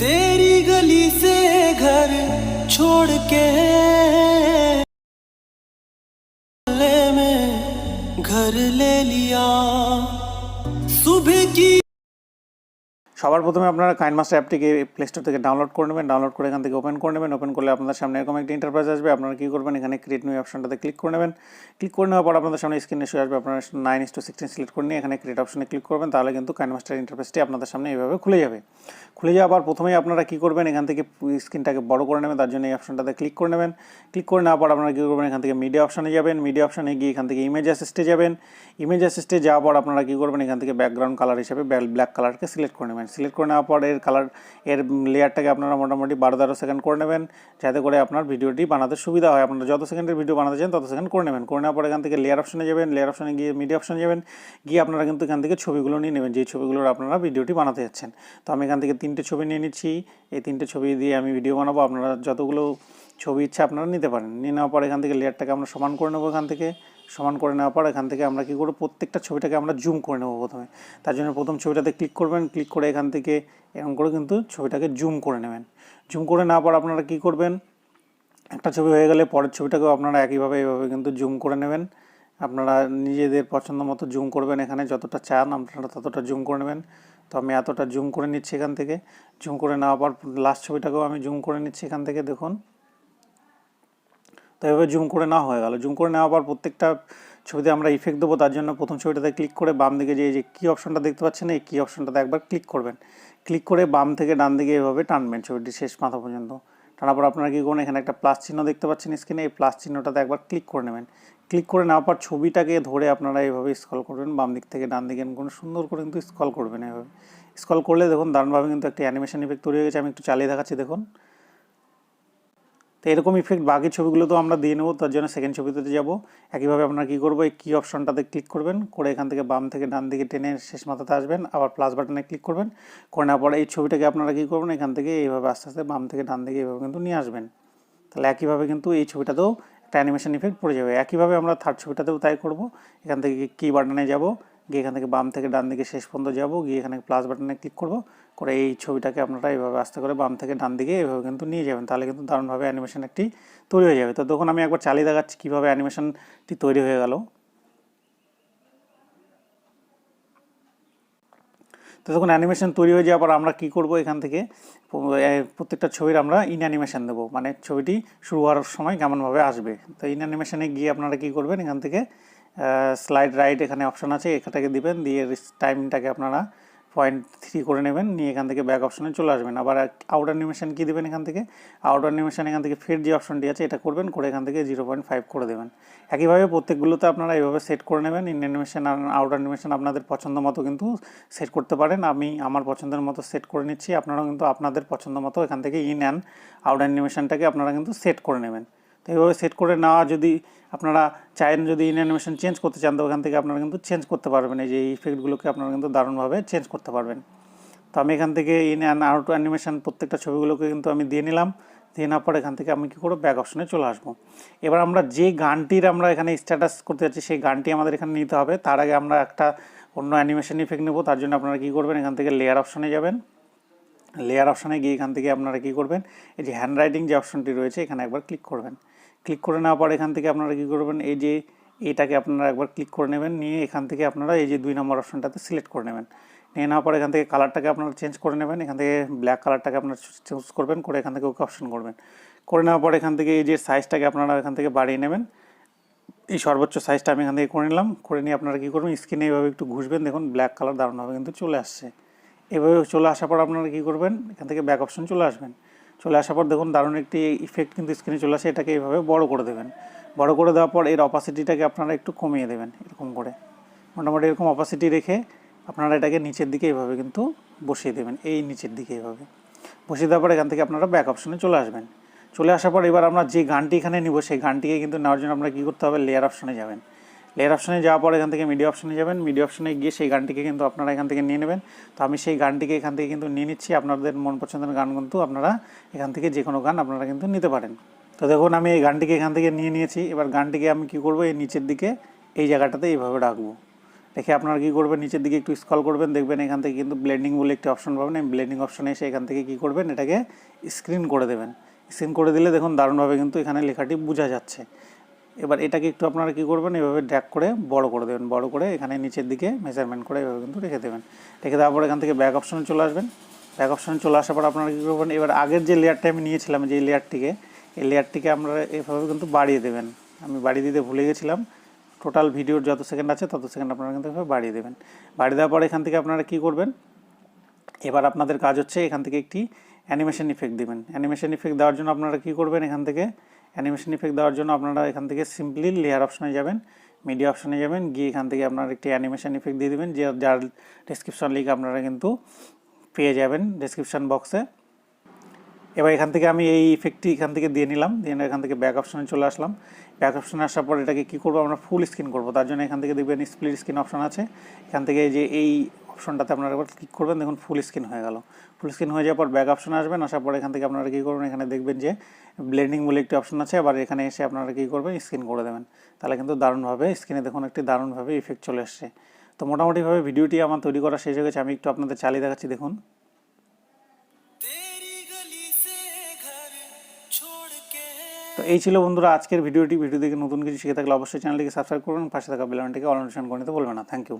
तेरी गली से घर छोड़ के ले में घर ले लिया सुबह की। সবার প্রথমে আপনারা কাইনমাস্টার অ্যাপটিকে প্লে স্টোর থেকে ডাউনলোড করে নেবেন। ডাউনলোড করে এখান থেকে ওপেন করে নেবেন। ওপেন করলে আপনাদের সামনে এরকম একটা ইন্টারফেস আসবে। আপনারা কী করবেন, এখানে ক্রিয়েট নিউ অপশনটাতে ক্লিক করে নেবেন। ক্লিক করে নেওয়ার পর আপনাদের সামনে স্ক্রিনে শুয়ে আসবে। আপনারা 9:16 সিলেক্ট করে নিয়ে এখানে ক্রিয়েট অপশনে ক্লিক করবেন। তাহলে কিন্তু কাইনমাস্টার ইন্টারফেসটি আপনাদের সামনে এইভাবে খুলে যাবে। খুলে যাওয়ার পর প্রথমেই আপনারা কী করবেন, এখান থেকে স্ক্রিনটাকে বড় করে নেবেন। তার জন্য এই অপশনটাতে ক্লিক করে নেবেন। ক্লিক করে নেওয়ার পর আপনারা কী করবেন, এখান থেকে মিডিয়া অপশনে যাবেন। মিডিয়া অপশনে গিয়ে এখান থেকে ইমেজ অ্যাসিস্টে যাবেন। ইমেজ অ্যাসিস্টে যাওয়ার পর আপনারা কী করবেন, এখান থেকে ব্যাকগ্রাউন্ড কালার হিসেবে ব্ল্যাক কালারকে সিলেক্ট করে নেবেন। সিলেক্ট করে নেওয়ার পর এর লেয়ারটাকে আপনারা মোটামুটি 12-13 সেকেন্ড করে নেবেন, যাতে করে আপনার ভিডিওটি বানাতে সুবিধা হয়। আপনারা যত সেকেন্ডের ভিডিও বানাতে চান তত সেকেন্ড করে নেবেন। করে নেওয়ার পর এখান থেকে লেয়ার অপশনে যাবেন। লেয়ার অপশনে গিয়ে মিডিয়া অপশনে যাবেন। গিয়ে আপনারা কিন্তু এখান থেকে ছবিগুলো নিয়ে নেবেন, যেই ছবিগুলোর আপনারা ভিডিওটি বানাতে যাচ্ছেন। তো আমি এখান থেকে 3টে ছবি নিয়ে নিচ্ছি। এই 3টে ছবি দিয়ে আমি ভিডিও বানাবো। আপনারা যতগুলো ছবি ইচ্ছা আপনারা নিতে পারেন। নিয়ে নেওয়ার পর এখান থেকে লেয়ারটাকে আমরা সমান করে নেবো। এখান থেকে সমান করে নেওয়ার পর এখান থেকে আমরা কী করবো, প্রত্যেকটা ছবিটাকে আমরা জুম করে নেবো প্রথমে। তার জন্য প্রথম ছবিটাতে ক্লিক করবেন। ক্লিক করে এখান থেকে এরকম করে কিন্তু ছবিটাকে জুম করে নেবেন। জুম করে নেওয়ার পর আপনারা কী করবেন, একটা ছবি হয়ে গেলে পরের ছবিটাকেও আপনারা একইভাবে এইভাবে কিন্তু জুম করে নেবেন। আপনারা নিজেদের পছন্দ মতো জুম করবেন। এখানে যতটা চান আপনারা ততটা জুম করে নেবেন। তো আমি এতটা জুম করে নিচ্ছি এখান থেকে। জুম করে নেওয়ার পর লাস্ট ছবিটাকেও আমি জুম করে নিচ্ছি এখান থেকে, দেখুন। তো এভাবে জুম করে নেওয়া হয়ে গেল। জুম করে নেওয়ার পর প্রত্যেকটা ছবিতে আমরা ইফেক্ট দেবো। তার জন্য প্রথম ছবিটাতে ক্লিক করে বাম দিকে যে কি অপশনটা দেখতে পাচ্ছেন, এই কি অপশনটাতে একবার ক্লিক করবেন। ক্লিক করে বাম থেকে ডান দিকে এভাবে টানবেন ছবিটি শেষ মাথা পর্যন্ত। টানার পর আপনারা কী করুন, এখানে একটা প্লাস চিহ্ন দেখতে পাচ্ছেন স্ক্রিনে, এই প্লাস চিহ্নটাতে একবার ক্লিক করে নেবেন। ক্লিক করে নেওয়ার পর ছবিটাকে ধরে আপনারা এইভাবে স্ক্রল করবেন, বাম দিক থেকে ডান দিকে কোনো সুন্দর করে কিন্তু স্ক্রল করবেন। এভাবে স্ক্রল করলে দেখুন দারুণভাবে কিন্তু একটা অ্যানিমেশন ইফেক্ট তৈরি হয়ে গেছে। আমি একটু চালিয়ে দেখাচ্ছি, দেখুন। তো এরকম ইফেক্ট বাকি ছবিগুলো তো আমরা দিয়ে নেবো। তার জন্য সেকেন্ড ছবিতে যাব। একইভাবে আপনারা কী করবো, এই কি অপশনটাতে ক্লিক করবেন, করে এখান থেকে বাম থেকে ডান দিকে টেনে শেষ মাথাতে আসবেন। আবার প্লাস বাটনে ক্লিক করবেন। করে নেওয়ার পরে এই ছবিটাকে আপনারা কী করবেন, এখান থেকে এইভাবে আস্তে আস্তে বাম থেকে ডান দিকে এইভাবে কিন্তু নিয়ে আসবেন। তাহলে একইভাবে কিন্তু এই ছবিটাতেও একটা অ্যানিমেশন ইফেক্ট পড়ে যাবে। একইভাবে আমরা থার্ড ছবিটাতেও তাই করব। এখান থেকে কি বাটনে যাব, গিয়ে এখান থেকে বাম থেকে ডান দিকে শেষ পর্যন্ত যাব, গিয়ে এখানে প্লাস বাটনে ক্লিক করব। করে এই ছবিটাকে আপনারা এইভাবে আস্তে করে বাম থেকে ডান দিকে এইভাবে কিন্তু নিয়ে যাবেন। তাহলে কিন্তু দারুণভাবে অ্যানিমেশন একটি তৈরি হয়ে যাবে। তো দেখুন আমি একবার চালিয়ে দেখাচ্ছি কীভাবে অ্যানিমেশনটি তৈরি হয়ে গেল। তো দেখুন অ্যানিমেশন তৈরি হয়ে যাওয়ার পর আমরা কী করবো, এখান থেকে প্রত্যেকটা ছবির আমরা ইন অ্যানিমেশন দেবো, মানে ছবিটি শুরু হওয়ার সময় কেমনভাবে আসবে। তো ইন অ্যানিমেশনে গিয়ে আপনারা কী করবেন, এখান থেকে স্লাইড রাইট এখানে অপশন আছে, এখানটাকে দিবেন। দিয়ে টাইমটাকে আপনারা 0.3 করে নেবেন। নিয়ে এখান থেকে ব্যাক অপশনে চলে আসবেন। আবার আউট অ্যানিমেশন কী দেবেন, এখান থেকে আউট অ্যানিমেশন এখান থেকে ফের যে অপশনটি আছে এটা করবেন, করে এখান থেকে 0.5 করে দেবেন। একইভাবে প্রত্যেকগুলোতে আপনারা এইভাবে সেট করে নেবেন। ইন অ্যানিমেশন আর আউট অ্যানিমেশন আপনাদের পছন্দ মতো কিন্তু সেট করতে পারেন। আমি আমার পছন্দের মতো সেট করে নিচ্ছি। আপনারাও কিন্তু আপনাদের পছন্দ মতো এখান থেকে ইন অ্যান্ড আউট অ্যানিমেশনটাকে আপনারা কিন্তু সেট করে নেবেন। তো এইভাবে সেট করে নেওয়া, যদি আপনারা চান যদি ইন অ্যানিমেশন চেঞ্জ করতে চান, তো ওখান থেকে আপনারা কিন্তু চেঞ্জ করতে পারবেন। এই যে ইফেক্টগুলোকে আপনারা কিন্তু দারুণভাবে চেঞ্জ করতে পারবেন। তো আমি এখান থেকে ইন অ্যান্ড আউট অ্যানিমেশন প্রত্যেকটা ছবিগুলোকে কিন্তু আমি দিয়ে নিলাম। দিয়ে নেওয়ার পর এখান থেকে আমি কী করবো, ব্যাক অপশনে চলে আসবো। এবার আমরা যে গানটির আমরা এখানে স্ট্যাটাস করতে যাচ্ছি সেই গানটি আমাদের এখানে নিতে হবে। তার আগে আমরা একটা অন্য অ্যানিমেশন ইফেক্ট নেব। তার জন্য আপনারা কী করবেন, এখান থেকে লেয়ার অপশনে যাবেন। লেয়ার অপশনে গিয়ে এখান থেকে আপনারা কী করবেন, এই যে হ্যান্ড রাইটিং যে অপশনটি রয়েছে এখানে একবার ক্লিক করবেন। ক্লিক করে নেওয়ার পর এখান থেকে আপনারা কী করবেন, এই যে এটাকে আপনারা একবার ক্লিক করে নেবেন। নিয়ে এখান থেকে আপনারা এই যে 2 নম্বর অপশনটাতে সিলেক্ট করে নেবেন। নিয়ে নেওয়ার পর এখান থেকে কালারটাকে আপনারা চেঞ্জ করে নেবেন। এখান থেকে ব্ল্যাক কালারটাকে আপনারা চুজ করবেন, করে এখান থেকে ওকে অপশন করবেন। করে নেওয়ার পর এখান থেকে এই যে সাইজটাকে আপনারা এখান থেকে বাড়িয়ে নেবেন। এই সর্বোচ্চ সাইজটা আমি এখান থেকে করে নিলাম। করে নিয়ে আপনারা কী করবেন, স্ক্রিনে এইভাবে একটু ঘুষবেন, দেখুন ব্ল্যাক কালার দারুণভাবে কিন্তু চলে আসছে। এভাবে চলে আসার পর আপনারা কী করবেন, এখান থেকে ব্যাক অপশন চলে আসবেন। চলে আসার পর দেখুন দারুণ একটি ইফেক্ট কিন্তু স্ক্রিনে চলে আসে। এটাকে এইভাবে বড় করে দেবেন। বড় করে দেওয়ার পর এর অপাসিটিটাকে আপনারা একটু কমিয়ে দেবেন, এরকম করে মোটামুটি এরকম অপাসিটি রেখে আপনারা এটাকে নিচের দিকে এইভাবে কিন্তু বসিয়ে দেবেন। এই নিচের দিকে এইভাবে বসিয়ে দেওয়ার পর এখান থেকে আপনারা ব্যাক অপশনে চলে আসবেন। চলে আসার পর এবার আমরা যে গানটি এখানে নিব সেই গানটিকে কিন্তু নেওয়ার জন্য আমরা কী করতে হবে, লেয়ার অপশনে যাবেন। লেয়ার অপশনে যাওয়ার পর এখান থেকে মিডিয়া অপশনে যাবেন। মিডিয়া অপশনে গিয়ে সেই গানটিকে কিন্তু আপনারা এখান থেকে নিয়ে নেবেন। তো আমি সেই গানটিকে এখান থেকে কিন্তু নিয়ে নিচ্ছি। আপনাদের মন পছন্দের গান কিন্তু আপনারা এখান থেকে যে কোনো গান আপনারা কিন্তু নিতে পারেন। তো দেখুন আমি এই গানটিকে এখান থেকে নিয়ে নিয়েছি। এবার গানটিকে আমি কী করবো, এই নিচের দিকে এই জায়গাটাতে এইভাবে রাখবো। দেখে আপনারা কী করবেন, নিচের দিকে একটু স্ক্রল করবেন, দেখবেন এখান থেকে কিন্তু ব্লেন্ডিং বলে একটি অপশন পাবেন। এই ব্লেন্ডিং অপশনে এসে এখান থেকে কী করবেন, এটাকে স্ক্রিন করে দেবেন। স্ক্রিন করে দিলে দেখুন দারুণভাবে কিন্তু এখানে লেখাটি বোঝা যাচ্ছে। এবার এটাকে একটু আপনারা কী করবেন, এভাবে ড্র্যাগ করে বড় করে দেবেন, বড় করে এখানে নিচের দিকে মেজারমেন্ট করে এভাবে কিন্তু রেখে দেবেন। রেখে দেওয়ার পর এখান থেকে ব্যাক অপশনে চলে আসবেন। ব্যাক অপশনে চলে আসার পর আপনারা কী করবেন, এবার আগের যে লেয়ারটা আমি নিয়েছিলাম, যে এই লেয়ারটিকে আপনারা এভাবে কিন্তু বাড়িয়ে দেবেন। আমি বাড়িয়ে দিতে ভুলে গেছিলাম। টোটাল ভিডিওর যত সেকেন্ড আছে তত সেকেন্ড আপনারা কিন্তু এভাবে বাড়িয়ে দেবেন। বাড়িয়ে দেওয়ার পর এখান থেকে আপনারা কী করবেন, এবার আপনাদের কাজ হচ্ছে এখান থেকে একটি অ্যানিমেশন ইফেক্ট দিবেন। অ্যানিমেশন ইফেক্ট দেওয়ার জন্য আপনারা কী করবেন, এখান থেকে অ্যানিমেশন ইফেক্ট দেওয়ার জন্য আপনারা এখান থেকে সিম্পলি লেয়ার অপশনে যাবেন, মিডিয়া অপশনে যাবেন, গিয়ে এখান থেকে আপনারা একটি অ্যানিমেশন ইফেক্ট দিয়ে দেবেন, যার ডেসক্রিপশন লিঙ্ক আপনারা কিন্তু পেয়ে যাবেন ডেসক্রিপশন বক্সে। এবার এখান থেকে আমি এই ইফেক্টটি এখান থেকে দিয়ে নিলাম, দিয়ে এখান থেকে ব্যাক অপশনে চলে আসলাম। ব্যাক অপশনে আসার পর এটাকে কী করবো, আমরা ফুল স্ক্রিন করবো। তার জন্য এখান থেকে দেখবেন স্প্লিট স্ক্রিন অপশন আছে, এখান থেকে যে এই অপশনটাতে আপনারা এবার ক্লিক করবেন, দেখুন ফুল স্ক্রিন হয়ে গেল। ফুল স্ক্রিন হয়ে যাওয়ার পর ব্যাক অপশনে আসবেন, আসার পর এখান থেকে আপনারা কী করবেন, এখানে দেখবেন যে ব্লেন্ডিং বলে একটি অপশন আছে, আবার এখানে এসে আপনারা কী করবেন, স্ক্রিন করে দেবেন। তাহলে কিন্তু দারুণভাবে স্ক্রিনে দেখুন একটি দারুণভাবে ইফেক্ট চলে এসছে। তো মোটামুটিভাবে ভিডিওটি আমার তৈরি করা শেষ হয়ে গেছে। আমি একটু আপনাদের চালিয়ে দেখাচ্ছি, দেখুন। তো এই ছিল বন্ধুরা আজকের ভিডিওটি। ভিডিও দেখে নতুন কিছু শিখে থাকলে অবশ্যই চ্যানেলটিকে সাবস্ক্রাইব করুন, পাশে থাকা বেল আইকনটিকে অল নোটিফিকেশন করে নিতে ভুলবেন না। Thank you.